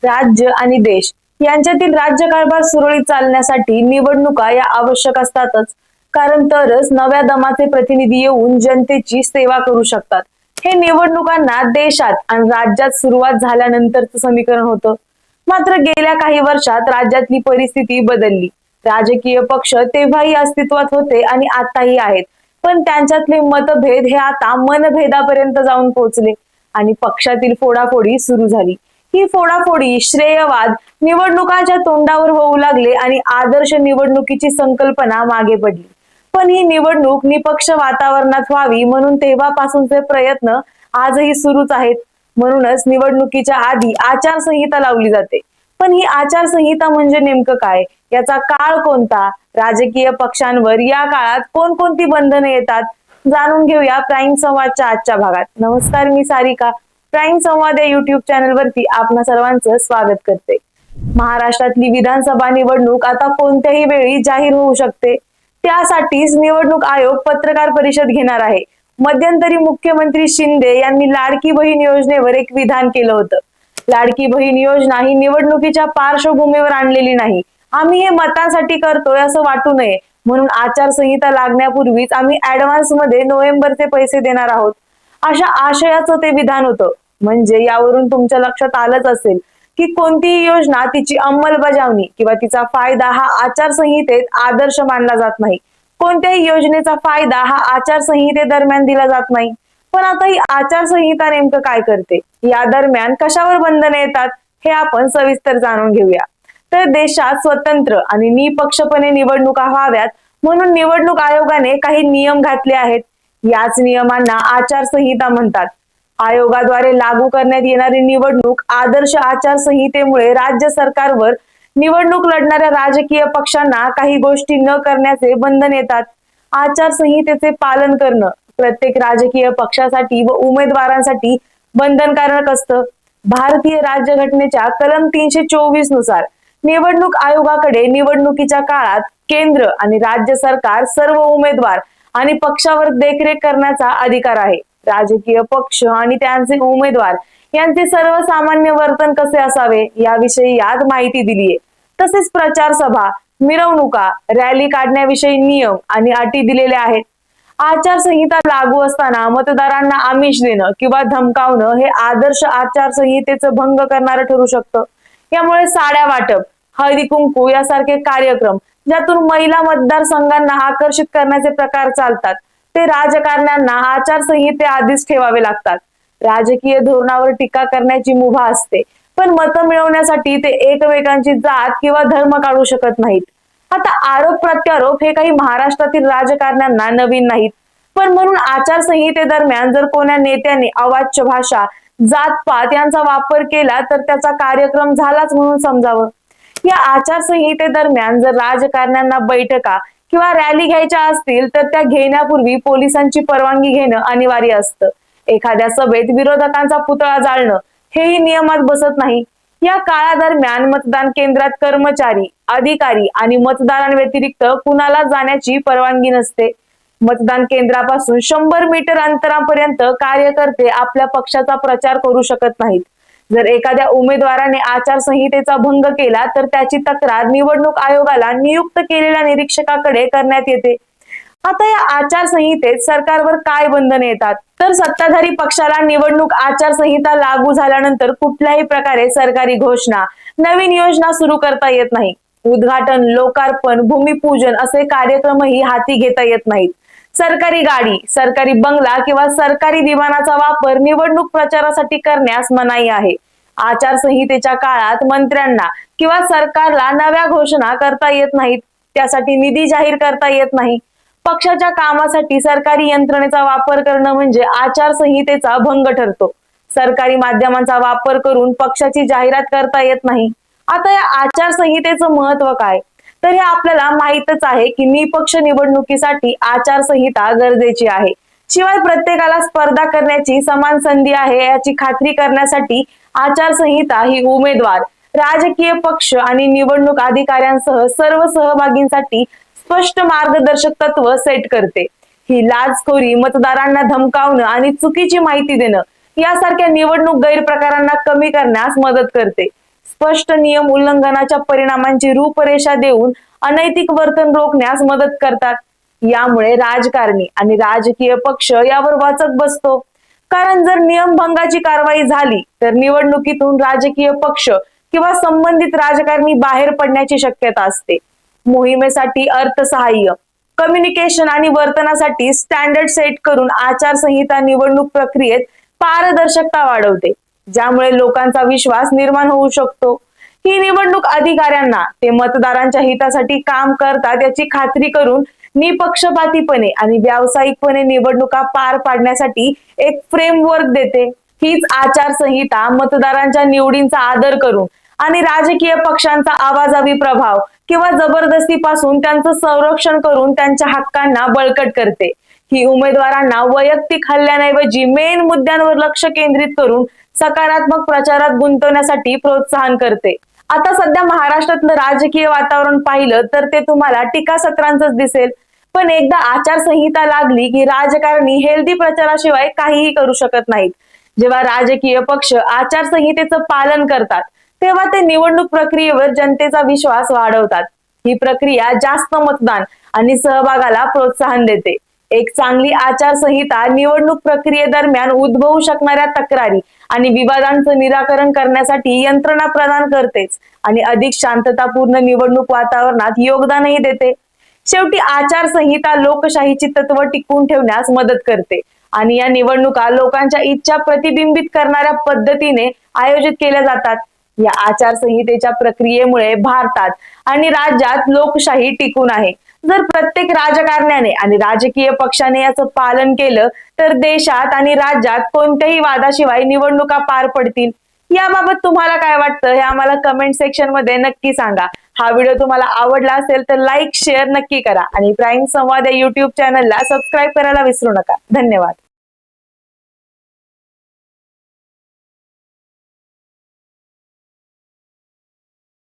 राज्य आणि देश यांच्यातील राज्यकारभार सुरळीत चालण्यासाठी निवडणुका या आवश्यक असतातच, कारण तरच नव्या दमाचे प्रतिनिधी येऊन जनतेची सेवा करू शकतात. हे निवडणुकांना देशात आणि राज्यात सुरुवात झाल्यानंतरच समीकरण होतं. मात्र गेल्या काही वर्षात राज्यातली परिस्थिती बदलली. राजकीय पक्ष तेव्हाही अस्तित्वात होते आणि आताही आहेत, पण त्यांच्यातले मतभेद हे आता मनभेदापर्यंत जाऊन पोहोचले आणि पक्षातील फोडाफोडी सुरू झाली. ही फोडाफोडी, श्रेयवाद निवडणुकांच्या तोंडावर होऊ लागले आणि आदर्श निवडणुकीची संकल्पना मागे पडली. पण ही निवडणूक निपक्ष वातावरणात व्हावी म्हणून तेव्हापासूनचे प्रयत्न आजही सुरूच आहेत. म्हणूनच निवडणुकीच्या आधी आचारसंहिता लावली जाते. पण ही आचारसंहिता म्हणजे नेमकं काय? याचा काळ कोणता? राजकीय पक्षांवर या काळात कोणकोणती बंधने येतात? जाणून घेऊया प्राईम संवादच्या आजच्या भागात. नमस्कार, मी सारिका. प्राईम संवाद या युट्यूब चॅनल वरती आपणा सर्वांचं स्वागत करते. महाराष्ट्रातली विधानसभा निवडणूक आता कोणत्याही वेळी जाहीर होऊ शकते. त्यासाठीच निवडणूक आयोग पत्रकार परिषद घेणार आहे. मध्यंतरी मुख्यमंत्री शिंदे यांनी लाडकी बहीण योजनेवर एक विधान केलं होतं. लाडकी बहीण योजना ही निवडणुकीच्या पार्श्वभूमीवर आणलेली नाही. आम्ही हे मतांसाठी करतोय असं वाटू नये म्हणून आचारसंहिता लागण्यापूर्वीच आम्ही ऍडव्हान्स मध्ये नोव्हेंबरचे पैसे देणार आहोत, अशा आशयाचं ते विधान होतं. म्हणजे यावरून तुमच्या लक्षात आलंच असेल की कोणतीही योजना, तिची अंमलबजावणी किंवा तिचा फायदा हा आचारसंहितेत आदर्श मानला जात नाही. कोणत्याही योजनेचा फायदा हा आचारसंहिते दरम्यान दिला जात नाही. पण आता ही आचारसंहिता नेमकं काय करते? या दरम्यान कशावर बंधने येतात? हे आपण सविस्तर जाणून घेऊया. तर देशात स्वतंत्र आणि निपक्षपणे निवडणुका व्हाव्यात म्हणून निवडणूक आयोगाने काही नियम घातले आहेत. याच नियमांना आचारसंहिता म्हणतात. आयोगाद्वारे लागू करण्यात येणारी निवडणूक आदर्श आचारसंहितेमुळे राज्य सरकारवर निवडणूक लढणाऱ्या राजकीय पक्षांना काही गोष्टी न करण्याचे बंधन येतात. आचारसंहितेचे पालन करणं प्रत्येक राजकीय पक्षासाठी व उमेदवारांसाठी बंधनकारक असतं. भारतीय राज्यघटनेच्या कलम 324 नुसार निवडणूक आयोगाकडे निवडणुकीच्या काळात केंद्र आणि राज्य सरकार सर्व उमेदवार आणि पक्षावर देखरेख करण्याचा अधिकार आहे. राजकीय पक्ष आणि त्यांचे उमेदवार यांचे सर्वसामान्य वर्तन कसे असावे याविषयी यात माहिती दिली आहे. तसेच प्रचार सभा, मिरवणुका, रॅली काढण्याविषयी नियम आणि अटी दिलेल्या आहेत. आचारसंहिता लागू असताना मतदारांना आमिष देणं किंवा धमकावणं हे आदर्श आचारसंहितेचं भंग करणारं ठरू शकतं. यामुळे साड्या वाटप, हळदी कुंकू यासारखे कार्यक्रम ज्यातून महिला मतदारसंघांना आकर्षित करण्याचे प्रकार चालतात, ते राजकारण्यांना आचारसंहिते आधीच ठेवावे लागतात. राजकीय धोरणावर टीका करण्याची मुभा असते, पण मतं मिळवण्यासाठी ते एकमेकांची जात किंवा धर्म काढू शकत नाहीत. आता आरोप प्रत्यारोप हे काही महाराष्ट्रातील राजकारण्यांना नवीन नाहीत. पण म्हणून आचारसंहिते दरम्यान जर कोण्या नेत्याने अवाच्य भाषा, जातपात यांचा वापर केला तर त्याचा कार्यक्रम झालाच म्हणून समजावं. या आचारसंहिते दरम्यान जर राजकारण्यांना बैठका किंवा रॅली घ्यायच्या असतील तर त्या घेण्यापूर्वी पोलिसांची परवानगी घेणं अनिवार्य असतं. एखाद्या सभेत विरोधकांचा पुतळा जाळणं हेही नियमात बसत नाही. या काळादरम्यान मतदान केंद्रात कर्मचारी, अधिकारी आणि मतदारांव्यतिरिक्त कुणाला जाण्याची परवानगी नसते. मतदान केंद्रापासून 100 मीटर अंतरापर्यंत कार्यकर्ते आपल्या पक्षाचा प्रचार करू शकत नाहीत. जर एखाद्या उमेदवाराने आचारसंहितेचा भंग केला तर त्याची तक्रार निवडणूक आयोगाला नियुक्त केलेल्या निरीक्षकाकडे करण्यात येते. आता या आचारसंहितेत सरकारवर काय बंधने येतात? तर सत्ताधारी पक्षाला निवडणूक आचारसंहिता लागू झाल्यानंतर कुठल्याही प्रकारे सरकारी घोषणा, नवीन योजना सुरू करता येत नाही. उद्घाटन, लोकार्पण, भूमिपूजन असे कार्यक्रमही हाती घेता येत नाहीत. सरकारी गाडी, सरकारी बंगला किंवा सरकारी विमानाचा वापर निवडणूक प्रचारासाठी करण्यास मनाई आहे. आचारसंहितेच्या काळात मंत्र्यांना किंवा सरकारला नव्या घोषणा करता येत नाहीत. त्यासाठी निधी जाहीर करता येत नाही. पक्षाच्या कामासाठी सरकारी यंत्रणेचा वापर करणं म्हणजे आचारसंहितेचा भंग ठरतो. सरकारी माध्यमांचा वापर करून पक्षाची जाहिरात करता येत नाही. आता या आचारसंहितेचं महत्व काय? तर हे आपल्याला माहीतच आहे की निपक्ष निवडणुकीसाठी आचारसंहिता गरजेची आहे. शिवाय प्रत्येकाला स्पर्धा करण्याची समान संधी आहे याची खात्री करण्यासाठी आचारसंहिता ही उमेदवार, राजकीय पक्ष आणि निवडणूक अधिकाऱ्यांसह सर्व सहभागींसाठी स्पष्ट मार्गदर्शक तत्व सेट करते. ही लाचखोरी, मतदारांना धमकावणं आणि चुकीची माहिती देणं यासारख्या निवडणूक गैरप्रकारांना कमी करण्यास मदत करते. स्पष्ट नियम उल्लंघनाच्या परिणामांची रूपरेषा देऊन अनैतिक वर्तन रोखण्यास मदत करतात। यामुळे राजकारणी आणि राजकीय पक्ष यावर वाचत बसतो, कारण जर नियमभंगाची कारवाई झाली तर निवडणुकीतून राजकीय पक्ष किंवा संबंधित राजकारणी बाहेर पडण्याची शक्यता असते। मोहिमेसाठी अर्थसहाय्य, कम्युनिकेशन आणि वर्तनासाठी स्टँडर्ड सेट करून आचारसंहिता निवडणूक प्रक्रियेत पारदर्शकता वाढवते, ज्यामुळे लोकांचा विश्वास निर्माण होऊ शकतो। ही निवडणूक अधिकाऱ्यांना ते मतदारांच्या हितासाठी काम करतात याची खात्री करून निपक्षपातीपणे आणि व्यावसायिकपणे निवडणुका पार पाडण्यासाठी एक फ्रेमवर्क देते। हीच आचारसंहिता मतदारांच्या निवडींचा आदर करून आणि राजकीय पक्षांचा आवाजावी प्रभाव किंवा जबरदस्तीपासून त्यांचं संरक्षण करून त्यांच्या हक्कांना बळकट करते। ही उमेदवारांना वैयक्तिक हल्ल्याऐवजी मेन मुद्द्यांवर लक्ष केंद्रित करून सकारात्मक प्रचारात गुंतवण्यासाठी प्रोत्साहन करते। आता सध्या महाराष्ट्रातलं राजकीय वातावरण पाहिलं तर ते तुम्हाला टीकासत्रांचंच दिसेल, पण एकदा आचारसंहिता लागली की राजकारणी हेल्दी प्रचाराशिवाय काहीही करू शकत नाहीत। जेव्हा राजकीय पक्ष आचारसंहितेचं पालन करतात तेव्हा ते निवडणूक प्रक्रियेवर जनतेचा विश्वास वाढवतात। ही प्रक्रिया जास्त मतदान आणि सहभागाला प्रोत्साहन देते। एक चांगली आचारसंहिता निवडणूक प्रक्रियेदरम्यान उद्भवू शकणाऱ्या तक्रारी आणि विवादांचं निराकरण करण्यासाठी यंत्रणा प्रदान करतेच आणि अधिक शांततापूर्ण निवडणूक वातावरणात योगदानही देते। शेवटी आचारसंहिता लोकशाहीची तत्व टिकवून ठेवण्यास मदत करते आणि या निवडणुका लोकांच्या इच्छा प्रतिबिंबित करणाऱ्या पद्धतीने आयोजित केल्या जातात। या आचारसंहितेच्या प्रक्रियेमुळे भारतात आणि राज्यात लोकशाही टिकून आहे। जर प्रत्येक राजकारण्याने आणि राजकीय पक्षाने याचं पालन केलं तर देशात आणि राज्यात कोणत्याही वादाशिवाय निवडणुका पार पडतील। याबाबत तुम्हाला काय वाटतं हे आम्हाला कमेंट सेक्शन मध्ये नक्की सांगा। हा व्हिडिओ तुम्हाला आवडला असेल तर लाईक शेअर नक्की करा आणि प्राईम संवाद या युट्यूब चॅनलला सबस्क्राईब करायला विसरू नका। धन्यवाद।